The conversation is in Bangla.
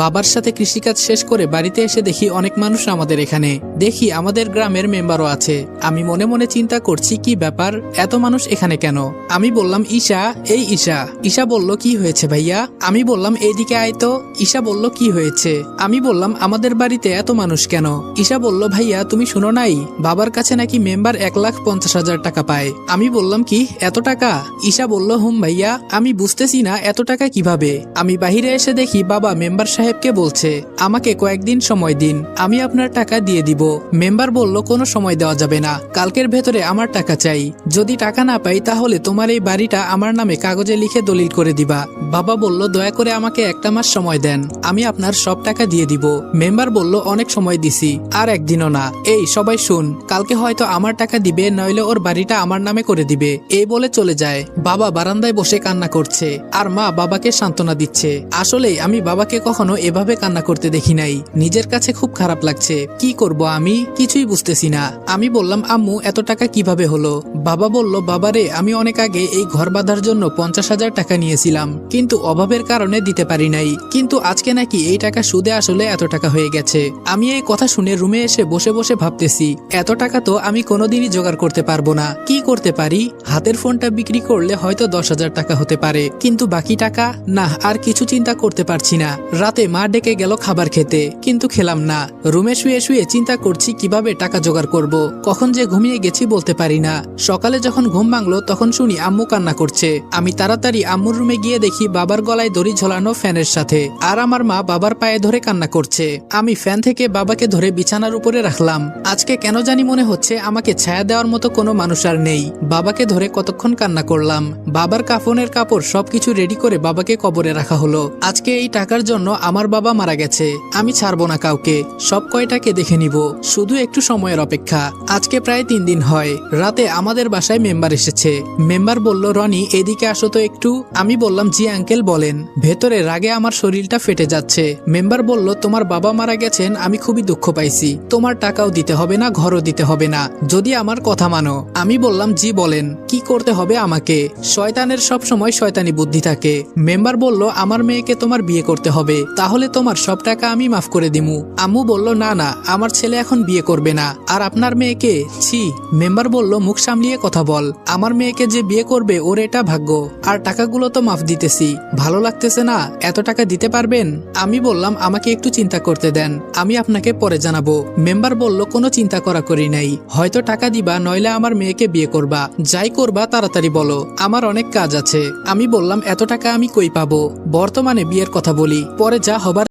বাবার সাথে কৃষিকাজ শেষ করে বাড়িতে এসে দেখি অনেক মানুষ আমাদের এখানে। দেখি আমাদের গ্রামের মেম্বারও আছে। আমি মনে মনে চিন্তা করছি কি ব্যাপার, এত মানুষ এখানে কেন? আমি বললাম ঈশা, এই ঈশা। ঈশা বলল কি হয়েছে ভাইয়া? আমি বললাম এইদিকে আয় তো। ঈশা বলল কি হয়েছে? আমি বললাম আমাদের বাড়িতে এত মানুষ কেন? ঈশা বলল ভাইয়া তুমি শুনো নাই, বাবার কাছে নাকি মেম্বার 1,50,000 টাকা পায়। আমি বললাম কি এত টাকা? ঈশা বলল হুম ভাইয়া। আমি বুঝতেছি না এত টাকা কিভাবে। আমি বাহিরে এসে দেখি বাবা মেম্বার সাহেবকে বলছে আমাকে কয়েকদিন সময় দিন, আমি আপনার টাকা দিয়ে দিব। মেম্বার বলল কোনো সময় দেওয়া যাবে না, কালকের ভেতরে আমার টাকা চাই। যদি টাকা না পাই তাহলে তোমার এই বাড়িটা আমার নামে কাগজে লিখে দলিল করে দিবা। বাবা বলল দয়া করে আমাকে একটা মাস সময় দেন, আমি আপনার সব টাকা দিয়ে দিব। মেম্বার বলল অনেক সময় দিছি, আর একদিনও না। এই সবাই শুন, কালকে হয়তো আমার টাকা দিবে, নইলে ওর বাড়িটা আমার নামে করে দিবে। এই বলে চলে যায়। বাবা বারান্দায় বসে কান্না করছে, আর মা বাবাকে সান্ত্বনা দিচ্ছে। আসলেই আমি বাবাকে কখনো এভাবে কান্না করতে দেখি নাই। নিজের কাছে খুব খারাপ লাগছে। কি করব আমি কিছুই বুঝতেছি না। আমি বললাম আম্মু এত টাকা কিভাবে হলো? বাবা বলল বাবারে আমি অনেক আগে এই ঘর বাঁধার জন্য 50,000 টাকা নিয়েছিলাম, কিন্তু অভাবের কারণে দিতে পারি নাই। কিন্তু আজকে নাকি এই টাকা সুদে আসলে এত টাকা হয়ে গেছে। আমি এই কথা শুনে রুমে এসে বসে বসে ভাবতেছি এত টাকা তো আমি কোনোদিনই জোগাড় করতে পারবো না। কি করতে পারি? হাতের ফোনটা বিক্রি করলে হয়তো 10,000 টাকা হতে পারে, কিন্তু বাকি টাকা না। আর কিছু চিন্তা করতে পারছি না। রাতে মা ডেকে গেল খাবার খেতে, কিন্তু খেলাম না। রুমে শুয়ে শুয়ে চিন্তা করছি কিভাবে টাকা জোগাড় করব। কখন যে ঘুমিয়ে গেছি বলতে পারি না। সকালে যখন ঘুম ভাঙলো তখন শুনি আম্মু কান্না করছে। আমি তাড়াতাড়ি আম্মুর রুমে গিয়ে দেখি বাবার গলায় দড়ি ঝোলানো ফ্যানের সাথে, আর আমার মা বাবার পায়ে ধরে কান্না করছে। আমি ফ্যান থেকে বাবাকে ধরে বিছানার উপরে রাখলাম। আজকে কেন জানি মনে হচ্ছে আমাকে ছায়া দেওয়ার মতো কোনো মানুষ আর নেই। বাবাকে ধরে কতক্ষণ কান্না করলাম। বাবার কাফনের কাপড় সবকিছু রেডি করে বাবাকে কবরে রাখা হলো। আজকে এই টাকার জন্য আমার বাবা মারা গেছে। আমি ছাড়বো না কাউকে, সব কয়টাকে দেখে নিব। শুধু একটু সময়ের অপেক্ষা। আজকে প্রায় 3 দিন হয়। রাতে আমাদের বাসায় মেম্বার এসেছে। মেম্বার বলল রনি এদিকে আসো তো একটু। আমি বললাম জি আঙ্কেল বলেন। ভেতরে রাগে আমার শরীরটা ফেটে যাচ্ছে। মেম্বার বলল তোমার বাবা মারা গেছেন, আমি খুবই দুঃখ পাইছি। তোমার টাকাও দিতে হবে না, ঘরও দিতে হবে না, যদি আমার কথা মানো। আমি বললাম জি বলেন, কি করতে হবে আমাকে? শয়তানের সব সময় শয়তানি বুদ্ধি থাকে। মেম্বার বলল আমার মেয়েকে তোমার বিয়ে করতে হবে, তাহলে তোমার সব টাকা আমি মাফ করে দিমু। আম্মু বলল না না, আমার ছেলে এখন বিয়ে করবে না। আর আপনার মেয়েকে? ছি। মেম্বার বলল মুখ সামলিয়ে কথা বল। আমার মেয়েকে যে বিয়ে করবে ওর এটা ভাগ্য। আর টাকাগুলো তো মাফ দিতেছি, ভালো লাগতেছে না? এত টাকা দিতে পারবেন? আমি বললাম আমাকে একটু চিন্তা করতে দেন, আমি আপনাকে পরে জানাবো। মেম্বার বলল কোনো চিন্তা করা করি নাই, হয়তো টাকা দিবা, নইলে আমার মেয়েকে বিয়ে করবা। যাই করবা তাড়াতাড়ি বলো, আমার অনেক কাজ আছে। আমি বললাম এত টাকা আমি কই পাবো? বর্তমানে বিয়ের কথা বলি, পরে যা হবার